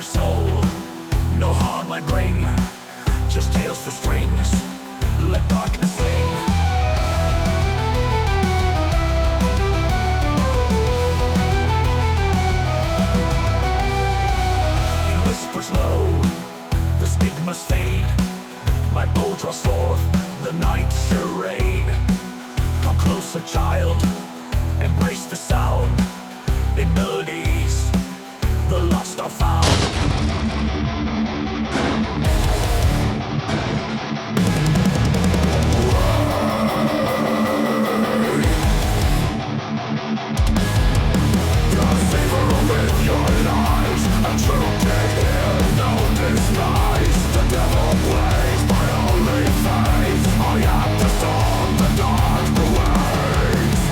your soul. No harm I bring, just tales for strings. Let darkness sing. In whispers low, the stigmas fade. My bow draws forth the night charade. Come closer, child, embrace the sound. In melodies, the lost are found. With your lies, a true king here, no disguise. The devil plays my only face. I am the storm, the dark waves.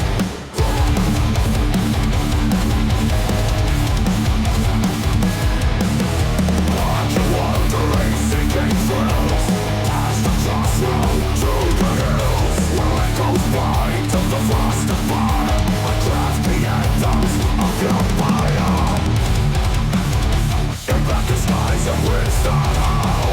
Aren't you wandering, seeking thrills? Past the crossroad to the hills, where it goes by to the frost of fire. I craft the anthems of your fire. The skies of wisdom how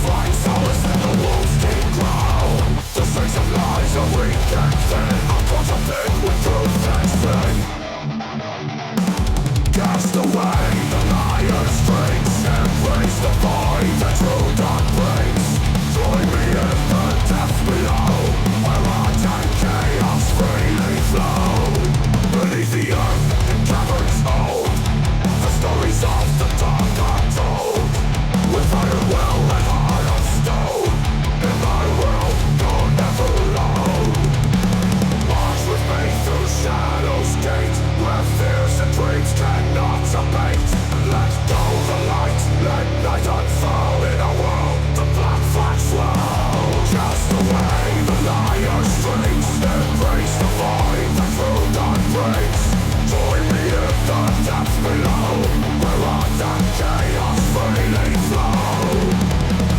find solace in the wolf's deep growl. The strings of lies are weak and thin. I'm caught up in with truth and sin. Cast away the liar's strings. Embrace the void that true dawn brings. Join me in the depths below, where art and chaos freely flow. Beneath the earth in caverns old, the stories of the dark are told. With iron will and heart of stone, in thy world you're never alone. March with me through Shadow's gate, where fears and dreams cannot abate. Let go the light, let night unfurl. In a world the black flags flow. Cast away the liar's strings. Embrace the void that true dawn brings. Join me in the depths below, where art and chaos freely flow.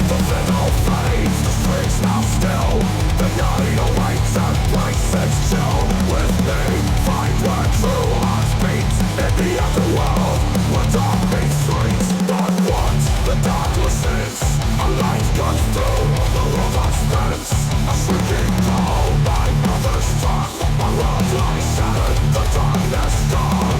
The fiddle fades, the strings now still. The night awaits and breaks its chill. With me, find where true hearts beat. In the underworld, where dark beats streets. Not what the darkness is. A light cuts through the robot's fence. A shrieking call, my mother's tongue. My world lies shattered, the darkness gone.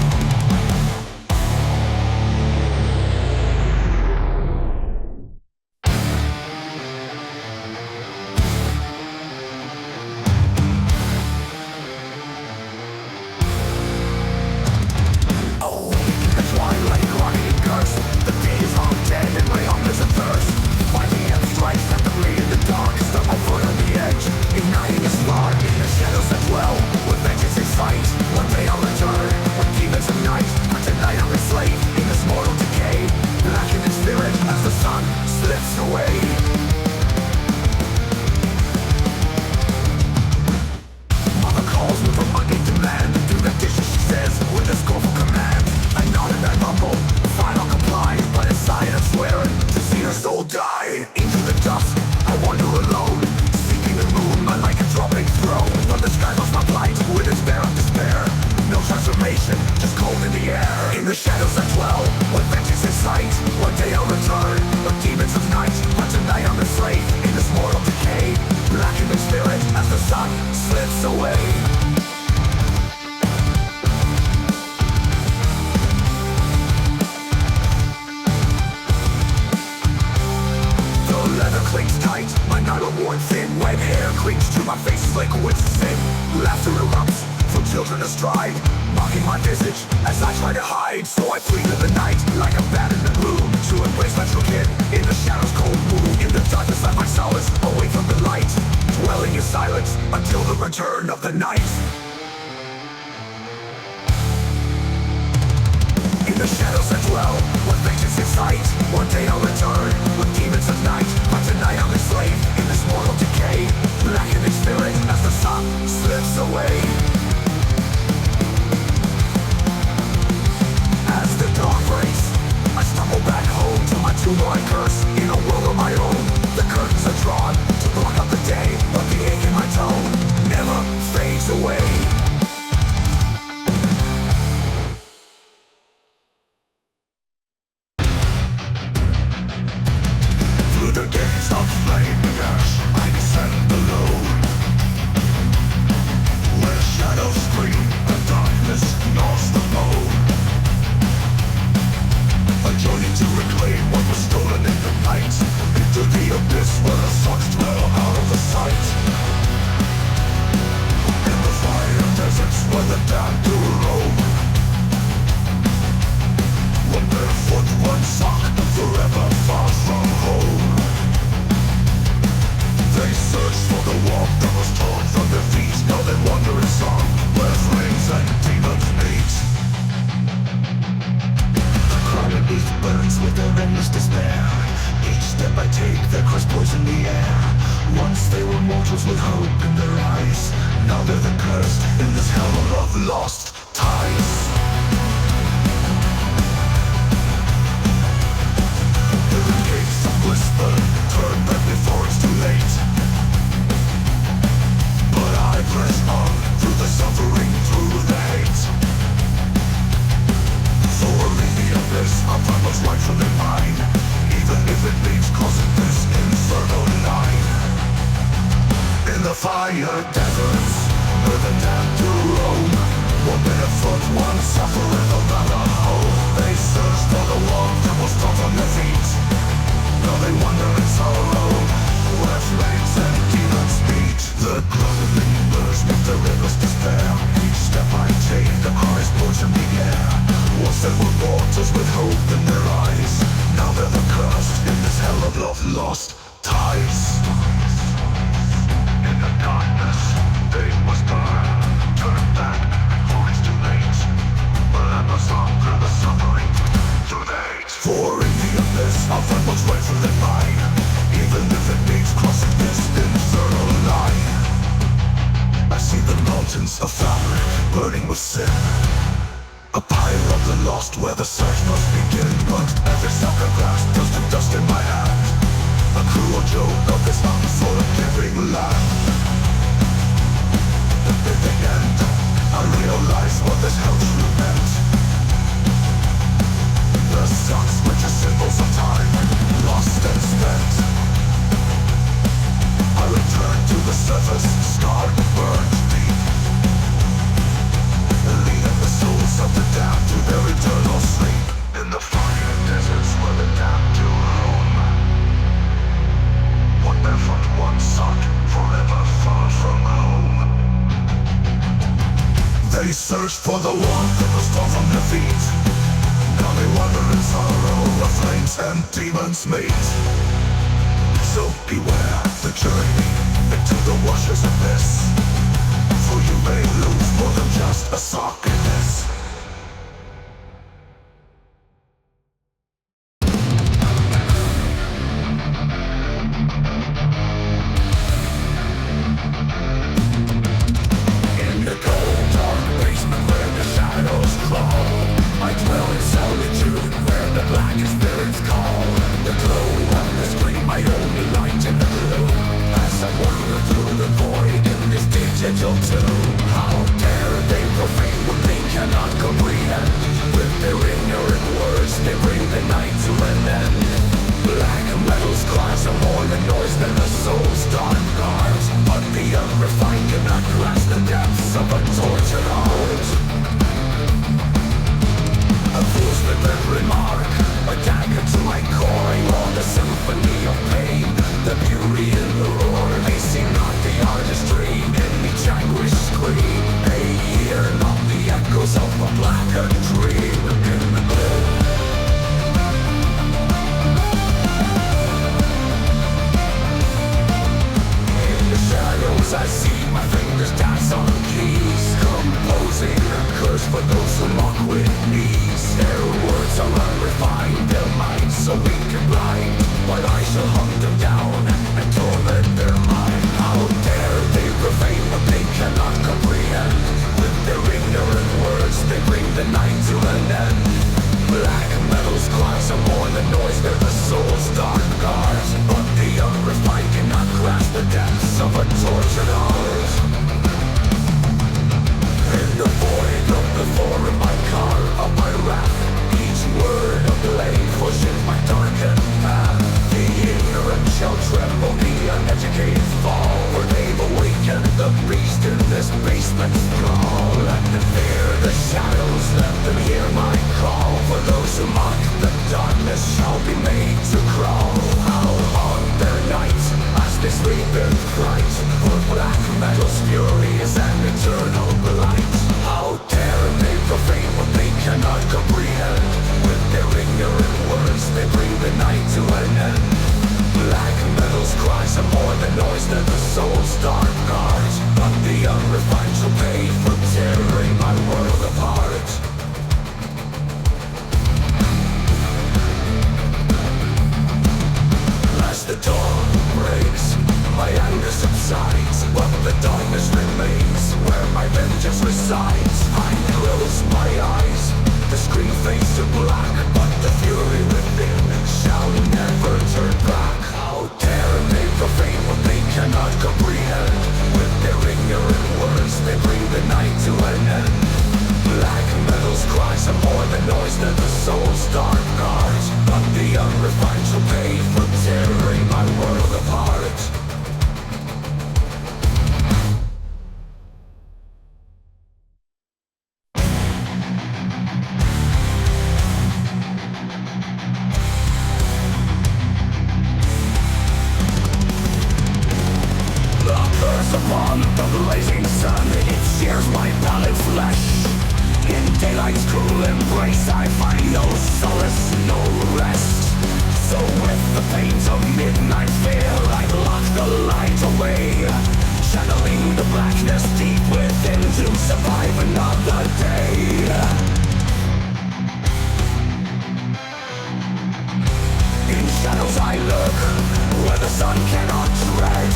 endless despair. Each step I take, their cries poison the air. Once they were mortals with hope in their eyes. Now they're the cursed in this hell of lost ties. The gates of whisper turn back before it's too late. But I press on through the suffering, through the hate. For in the abyss I'll find what's rightfully mine, even if it means causing this infernal line. In the fire deserts, where the damned do roam, one barefoot, one suffereth another home. They search for the warmth that was torn from their feet. Now they wander in sorrow, where flames and demons meet. The groaning embers make the rivers despair. Each step I take, the cries poison the air. Once they were mortals with hope in their eyes. Now they're the cursed in this hell of love lost ties. In the darkness, they must burn. Turn back, for it's too late. But I must on through the suffering, through the hate. For in the abyss, I'll find what's rightfully mine, even if it means crossing this infernal line. I see the mountains of fabric burning with sin, a pyre of the lost where the search must begin. But every sucker grasp turns to dust in my hand, a cruel joke of this unforgiving land. In the end, I realize what this hell truly meant. The suns which are symbols of time, lost and spent. I return to the surface, scarred and burned deep, leading the souls of the damned to their eternal sleep. In the fire deserts where the damned do roam, one barefoot, one sought, forever far from home. They search for the warmth that was torn from their feet. Now they wander in sorrow, where flames and demons meet. So beware the journey into the washer's abyss, for you may lose more than just a sock in this. In the cold dark basement where the shadows crawl, I dwell in solitude where the blackest spirits call. The glow of the screen, my only light in the gloom, as I wander through the void in this digital tomb. How dare they profane what they cannot comprehend? With their ignorant words they bring the night to an end. Black metal's cries are more than noise than the soul's dark guards, but the unrefined cannot grasp the depths of a tortured heart. A fool's-flippant remark, a dagger to my core, I want a symphony of pain. The beauty in the roar, they see not the artistry in each anguished scream. They hear not the echoes of a blackened dream. In the gloom, in the shadows I see my fingers dance on keys, composing a curse for those who mock with knees. Their words are unrefined, their minds so weak and blind, but I shall hunt them down and torment their mind. How dare they profane what they cannot comprehend? With their ignorant words they bring the night to an end. Black metal's cries are more than noise, they're the soul's dark guards, but the unrefined cannot grasp the depths of a tortured heart. In the void of the forum I carve up my wrath, each word of blame pushes my darkened path. The ignorant shall tremble, the uneducated fall, for they've awakened the beast in this basement's brawl. Let them fear the shadows, let them hear my call, for those who mock the darkness shall be made to crawl. How haunt their night as they sleep in fright, for black metal's fury is an eternal blight. How dare they profane what they cannot comprehend? With their ignorant words they bring the night to an end. Black metal's cries are more than noise, than the soul's dark guards, but the unrefined shall pay for tearing my world apart. place I find no solace, no rest. So with the pains of midnight fear, I lock the light away, channeling the blackness deep within to survive another day. In shadows I lurk, where the sun cannot tread,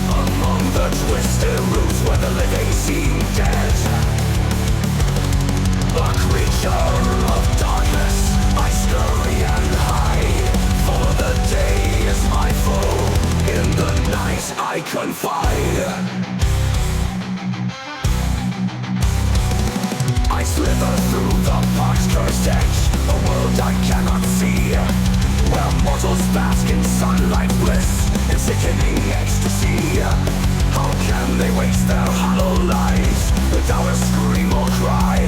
among the twisted roots where the living seem dead. A creature of darkness, I scurry and hide, for the day is my foe, in the night I confide. I slither through the park's cursed edge, a world I cannot see, where mortals bask in sunlight bliss, in sickening ecstasy. How can they waste their hollow lives without a scream or cry?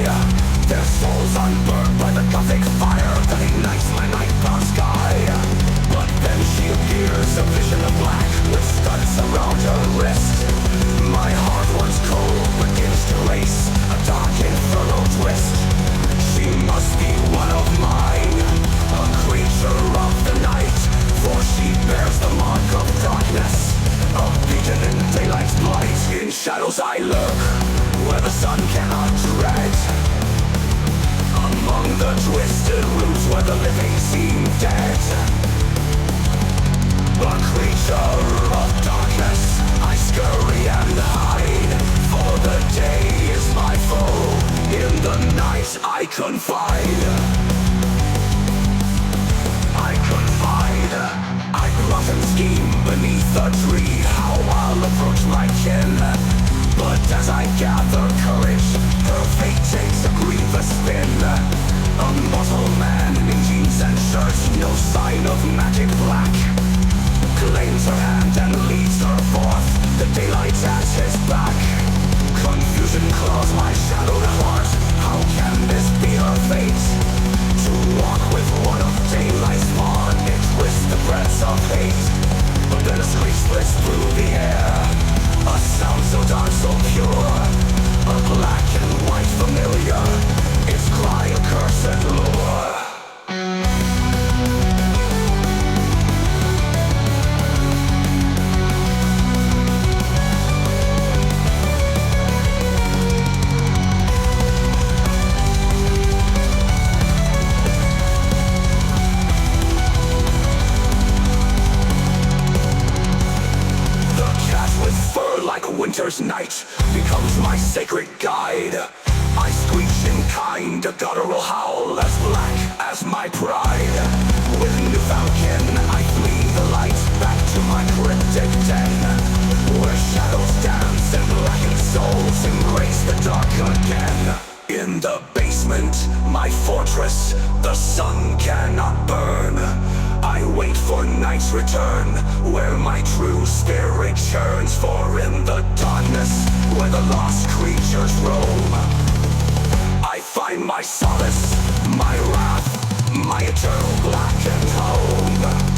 Their souls unburned by the gothic fire that ignites my nightbound sky. But then she appears, a vision of black with studs around her wrist. My heart once cold begins to race, a dark infernal twist. She must be one of mine, a creature of the night, for she bears the mark of darkness, a beacon in daylight's blight. In shadows I lurk, where the sun cannot tread, among the twisted roots where the living seem dead. A creature of darkness, I scurry and hide, for the day is my foe, in the night I confide. I confide, I plot and scheme beneath a tree, how I'll approach my kin. But as I gather courage, her fate takes a grievous spin. A mortal man in jeans and shirts, no sign of magic black, claims her hand and leads her forth, the daylight at his back. Confusion claws my shadowed heart, how can this be her fate? To walk with one of daylight's spawn, it twists the breaths of hate. But then a screech splits through the air, a sound so dark, so pure, a black and white familiar, its cry a cursed lure. Winter's night becomes my sacred guide. I screech in kind, a guttural howl as black as my pride. With newfound kin, I flee the light back to my cryptic den, where shadows dance and blackened souls embrace the dark again. In the basement, my fortress, the sun cannot burn. I wait for night's return, where my true spirit churns. For in the darkness, where the lost creatures roam, I find my solace, my wrath, my eternal blackened home.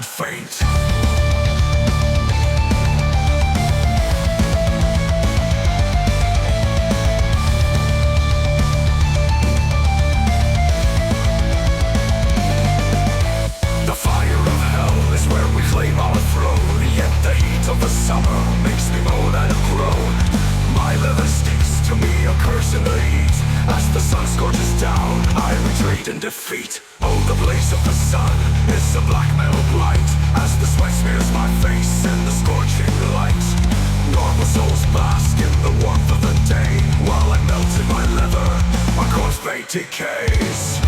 Faint. As the sun scorches down, I retreat in defeat. Oh, the blaze of the sun is a black metal blight, as the sweat smears my face in the scorching light. Normal souls bask in the warmth of the day, while I melt in my leather, my corpse fate decays.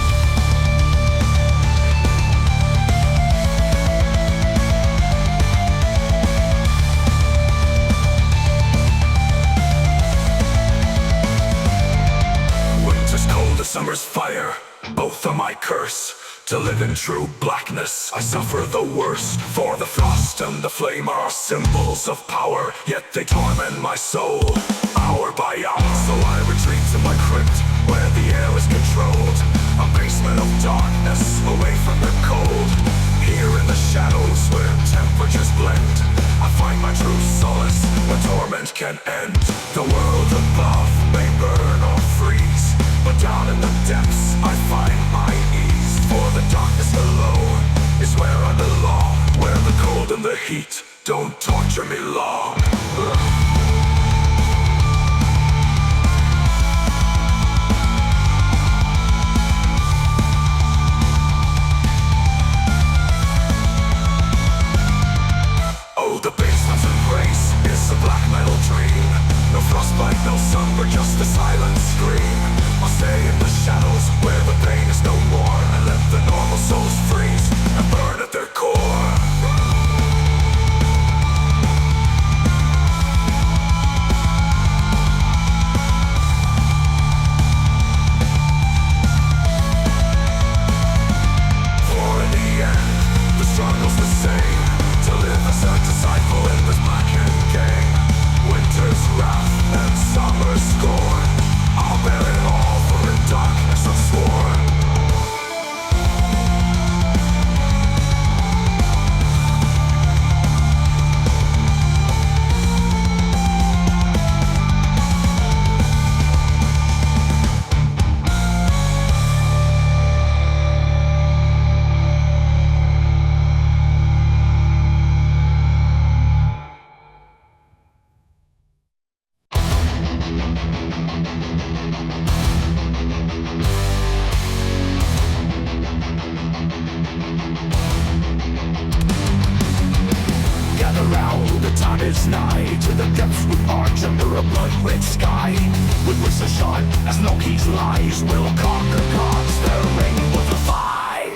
The summer's fire, both are my curse. To live in true blackness, I suffer the worst. For the frost and the flame are symbols of power, yet they torment my soul, hour by hour. So I retreat to my crypt, where the air is controlled, a basement of darkness, away from the cold. Here in the shadows, where temperatures blend, I find my true solace, when torment can end. The world above may burn or freeze, but down in the depths I find my ease. For the darkness below is where I belong, where the cold and the heat don't torture me long. Oh, the basement's embrace is a black metal dream. No frostbite, no slumber, just a silent scream. I'll stay in the shadows where the pain is no more, and let the normal souls freeze and burn at their core. For in the end, the struggle's the same, to live as a disciple in this blackened game. Winter's wrath and summer's scorn, I'll bear it all, for in darkness I'm sworn. It's nigh to the depths we march under a blood-red sky. With whistle shot as Loki's lies will conquer gods, their reign will defy.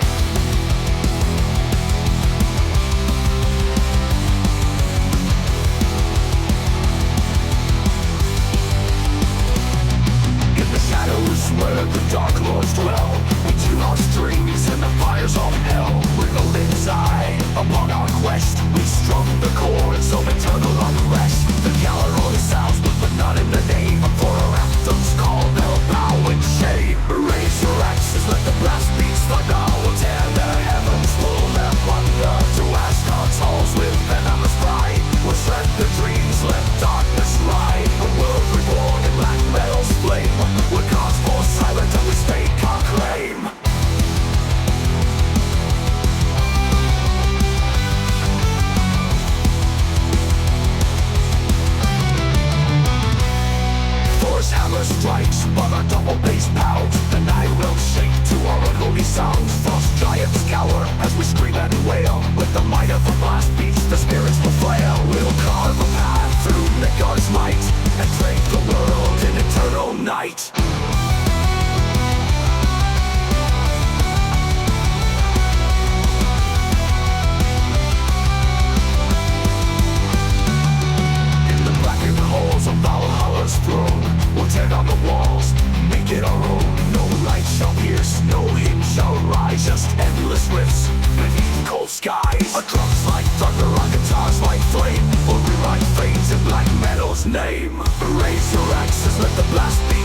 In the shadows where the dark lords dwell, we do our strings in the fires of hell. With a lynx eye upon our quest, we strum the chords of eternal unrest. The gallery sounds but not in the name, for our anthems call they'll bow in shame. Raise your axes, let the blast beats thunder, will tear the heavens, pull them under. To Asgard's halls with venomous pride, we'll shred the dreams, let darkness ride. A world reborn in black metal's flame, we're gods more silent and we stake our claim. Hammer strikes, but our double bass pounds. The night will shake to our unholy sounds. Frost giants cower as we scream and wail. With the might of the blast beats, the spirits will flail. We'll carve a path through Midgard's might, and drape the world in eternal night. In the blackened halls of Valhalla's throne, we'll tear down the walls, make it our own. No light shall pierce, no hymn shall rise, just endless rifts beneath cold skies. Our drums like thunder, our guitars like flame, we'll rewrite fates in black metal's name. Raise your axes, let the blast be